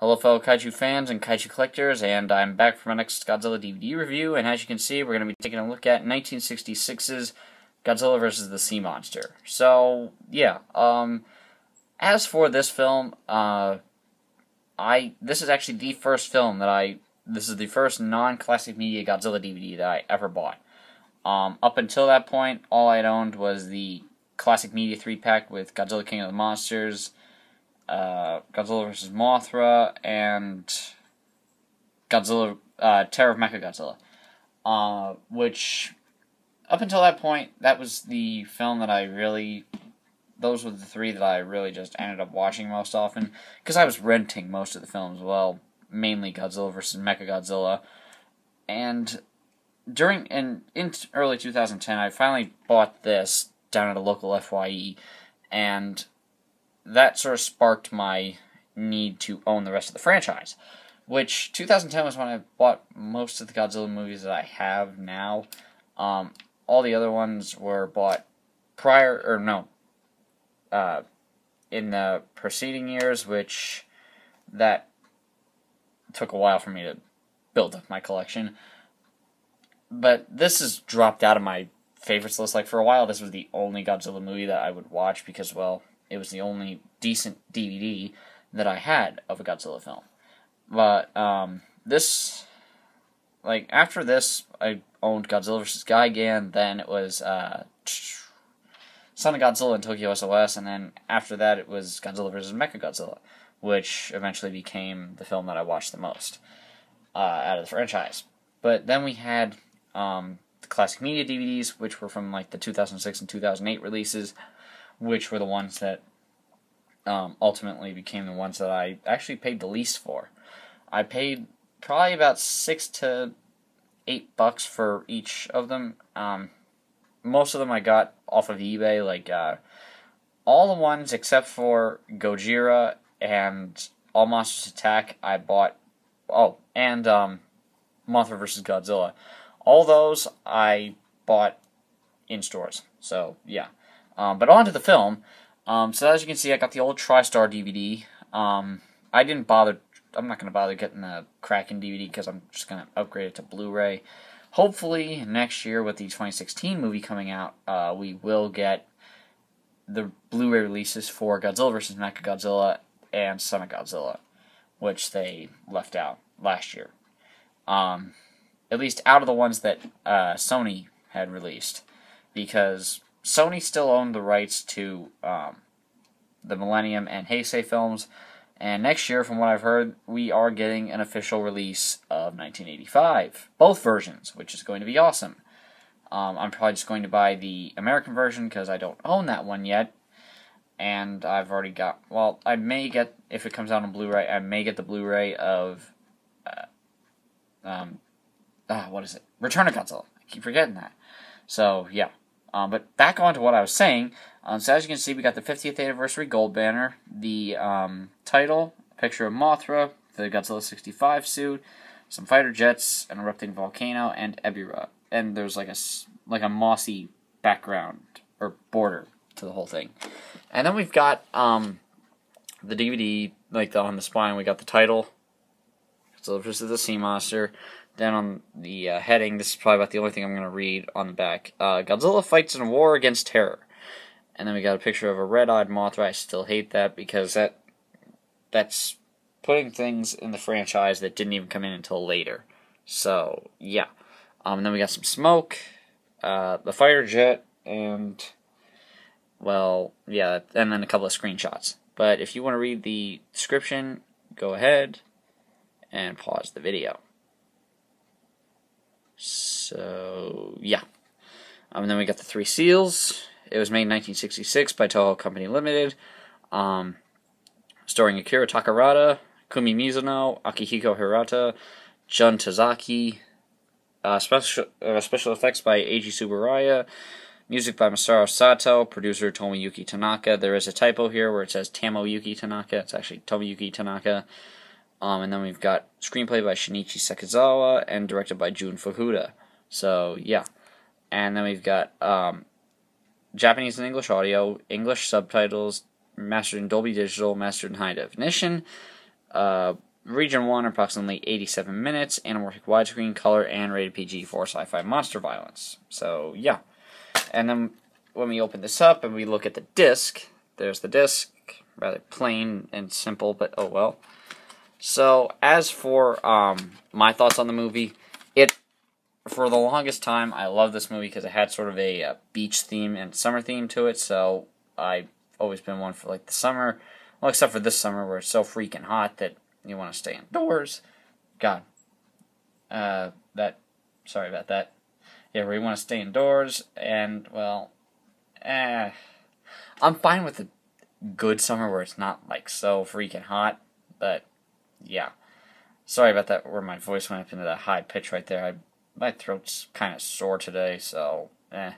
Hello fellow kaiju fans and kaiju collectors, and I'm back for my next Godzilla DVD review, and as you can see, we're going to be taking a look at 1966's Godzilla vs. the Sea Monster. So, yeah, as for this film, this is actually the first film that this is the first non-classic media Godzilla DVD that I ever bought. Up until that point, all I'd owned was the classic media 3-pack with Godzilla King of the Monsters, Godzilla vs. Mothra, and Godzilla, Terror of Mechagodzilla. Which, up until that point, that was the film that those were the three that I really just ended up watching most often, because I was renting most of the films, well, mainly Godzilla vs. Mechagodzilla. And in early 2010, I finally bought this down at a local FYE, and that sort of sparked my need to own the rest of the franchise. Which, 2010 was when I bought most of the Godzilla movies that I have now. All the other ones were bought in the preceding years, which that took a while for me to build up my collection. But this has dropped out of my favorites list. Like, for a while, this was the only Godzilla movie that I would watch because, well, it was the only decent DVD that I had of a Godzilla film. But, after this, I owned Godzilla vs. Gigan, then it was, Son of Godzilla and Tokyo SOS, and then after that it was Godzilla vs. Mechagodzilla, which eventually became the film that I watched the most, out of the franchise. But then we had, the classic media DVDs, which were from, like, the 2006 and 2008 releases, which were the ones that ultimately became the ones that I actually paid the least for. I paid probably about $6 to $8 for each of them. Most of them I got off of eBay, like all the ones except for Gojira and All Monsters Attack I bought. Oh, and Mothra vs. Godzilla. All those I bought in stores. So, yeah. But on to the film. So as you can see, I got the old TriStar DVD. I'm not going to bother getting the Kraken DVD because I'm just going to upgrade it to Blu-ray. Hopefully, next year with the 2016 movie coming out, we will get the Blu-ray releases for Godzilla vs. Mechagodzilla and Son of Godzilla, which they left out last year. At least out of the ones that Sony had released, because Sony still owned the rights to the Millennium and Heisei films, and next year, from what I've heard, we are getting an official release of 1985. Both versions, which is going to be awesome. I'm probably just going to buy the American version because I don't own that one yet, and I've already got, well, I may get, if it comes out on Blu-ray, I may get the Blu-ray of, what is it? Return of Godzilla. I keep forgetting that. So, yeah. But back on to what I was saying. So as you can see, we got the 50th anniversary gold banner, the title, a picture of Mothra, the Godzilla 65 suit, some fighter jets, an erupting volcano, and Ebirah. And there's like a mossy background or border to the whole thing. And then we've got the DVD, like on the spine, we got the title, Godzilla vs. the Sea Monster. Then on the heading, this is probably about the only thing I'm going to read on the back. Godzilla fights in a war against terror. And then we got a picture of a red-eyed Mothra. I still hate that because that's putting things in the franchise that didn't even come in until later. So, yeah. And then we got some smoke, the fighter jet, and, well, yeah, and then a couple of screenshots. But if you want to read the description, go ahead and pause the video. So, yeah. And then we got the 3 seals. It was made in 1966 by Toho Company Limited. Starring Akira Takarada, Kumi Mizuno, Akihiko Hirata, Jun Tazaki. Special effects by Eiji Tsuburaya. Music by Masaru Sato. Producer Tomoyuki Tanaka. There is a typo here where it says Tomoyuki Tanaka. It's actually Tomoyuki Tanaka. And then we've got screenplay by Shinichi Sekizawa and directed by Jun Fukuda. So, yeah. And then we've got Japanese and English audio, English subtitles, mastered in Dolby Digital, mastered in high definition, Region 1, approximately 87 minutes, anamorphic widescreen, color, and rated PG for sci-fi monster violence. So, yeah. And then when we open this up and we look at the disc, there's the disc, rather plain and simple, but oh well. So, as for my thoughts on the movie, for the longest time, I loved this movie because it had sort of a beach theme and summer theme to it, so I've always been one for, like, the summer. Well, except for this summer where it's so freaking hot that you want to stay indoors. God. Sorry about that. Yeah, where you want to stay indoors, and, well, I'm fine with a good summer where it's not, like, so freaking hot, but, yeah. Sorry about that, where my voice went up into that high pitch right there. My throat's kind of sore today, so, I'm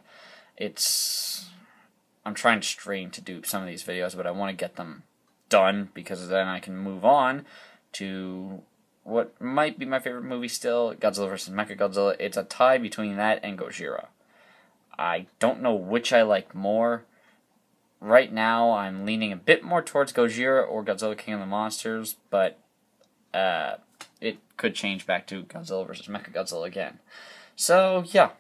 trying to strain to do some of these videos, but I want to get them done, because then I can move on to what might be my favorite movie still, Godzilla vs. Mechagodzilla. It's a tie between that and Gojira. I don't know which I like more. Right now, I'm leaning a bit more towards Gojira or Godzilla King of the Monsters, but it could change back to Godzilla vs. Mechagodzilla again. So, yeah.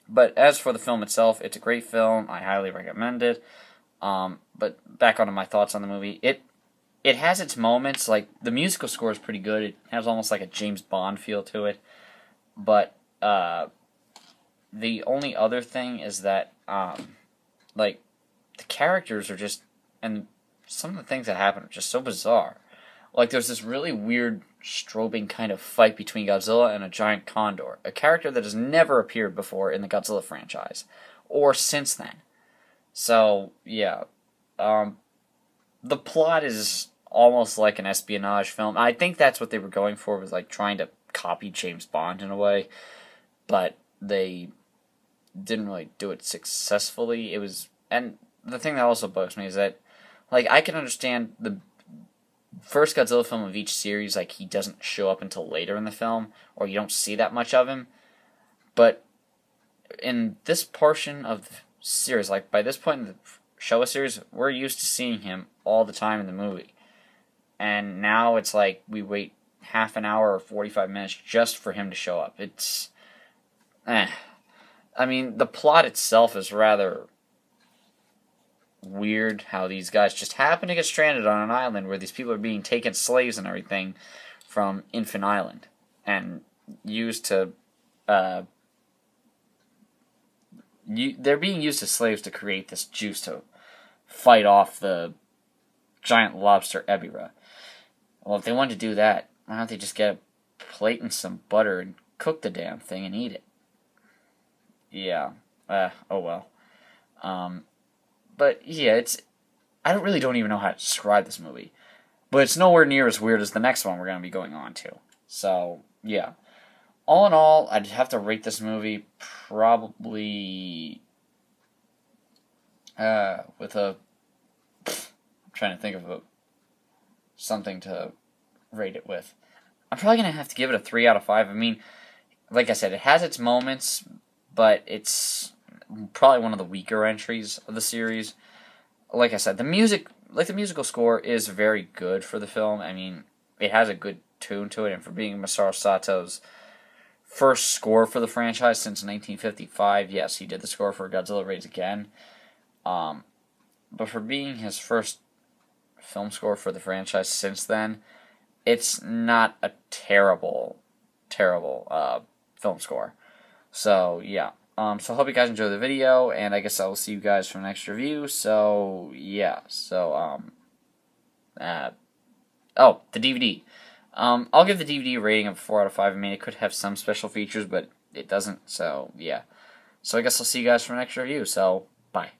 But as for the film itself, it's a great film. I highly recommend it. But back onto my thoughts on the movie, it has its moments. Like, the musical score is pretty good. It has almost like a James Bond feel to it. But the only other thing is that like, the characters are just, and some of the things that happen are just so bizarre. Like, there's this really weird strobing kind of fight between Godzilla and a giant condor, a character that has never appeared before in the Godzilla franchise, or since then. So, yeah. The plot is almost like an espionage film. I think that's what they were going for, was like trying to copy James Bond in a way, but they didn't really do it successfully. And the thing that also bugs me is that, like, I can understand the first Godzilla film of each series, like, he doesn't show up until later in the film, or you don't see that much of him, but in this portion of the series, like, by this point in the Showa series, we're used to seeing him all the time in the movie, and now it's like we wait half an hour or 45 minutes just for him to show up. It's I mean, the plot itself is rather weird, how these guys just happen to get stranded on an island where these people are being taken slaves and everything from Infant Island and used to they're being used as slaves to create this juice to fight off the giant lobster Ebirah. Well, if they wanted to do that, why don't they just get a plate and some butter and cook the damn thing and eat it? Yeah. Oh well. But yeah, I don't even know how to describe this movie. But it's nowhere near as weird as the next one we're going to be going on to. So, yeah. All in all, I'd have to rate this movie probably with a... I'm trying to think of something to rate it with. I'm probably going to have to give it a 3 out of 5. I mean, like I said, it has its moments, but it's probably one of the weaker entries of the series. Like I said, the musical score is very good for the film. I mean, it has a good tune to it, and for being Masaru Sato's first score for the franchise since 1955, yes, he did the score for Godzilla Raids Again. But for being his first film score for the franchise since then, it's not a terrible film score. So, yeah. So I hope you guys enjoyed the video, and I guess I will see you guys for the next review. So, yeah. So, the DVD. I'll give the DVD a rating of 4 out of 5. I mean, it could have some special features, but it doesn't. So, yeah. So I guess I'll see you guys for the next review. So, bye.